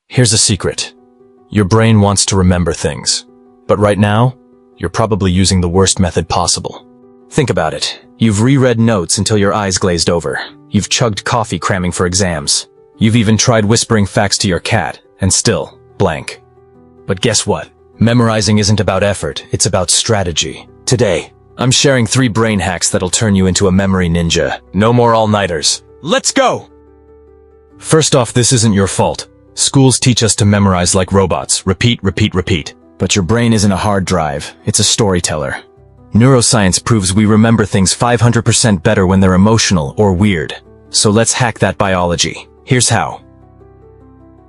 Here's a secret. Your brain wants to remember things. But right now, you're probably using the worst method possible. Think about it. You've reread notes until your eyes glazed over. You've chugged coffee cramming for exams. You've even tried whispering facts to your cat, and still, blank. But guess what? Memorizing isn't about effort, it's about strategy. Today, I'm sharing 3 brain hacks that'll turn you into a memory ninja. No more all-nighters. Let's go! First off, this isn't your fault. Schools teach us to memorize like robots. Repeat, repeat, repeat. But your brain isn't a hard drive, it's a storyteller. Neuroscience proves we remember things 500% better when they're emotional or weird. So let's hack that biology. Here's how.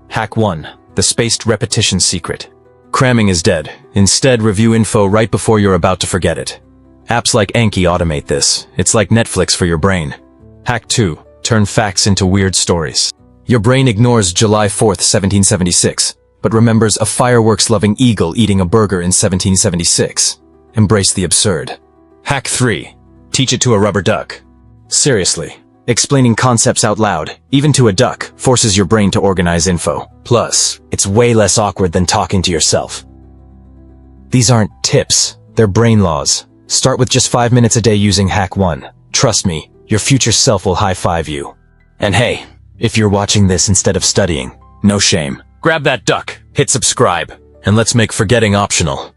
Hack 1. The spaced repetition secret. Cramming is dead. Instead, review info right before you're about to forget it. Apps like Anki automate this. It's like Netflix for your brain. Hack 2. Turn facts into weird stories. Your brain ignores July 4th, 1776, but remembers a fireworks-loving eagle eating a burger in 1776. Embrace the absurd. Hack 3. Teach it to a rubber duck. Seriously, explaining concepts out loud, even to a duck, forces your brain to organize info. Plus, it's way less awkward than talking to yourself. These aren't tips, they're brain laws. Start with just 5 minutes a day using Hack 1. Trust me, your future self will high-five you. And hey, if you're watching this instead of studying, no shame. Grab that duck, hit subscribe, and let's make forgetting optional.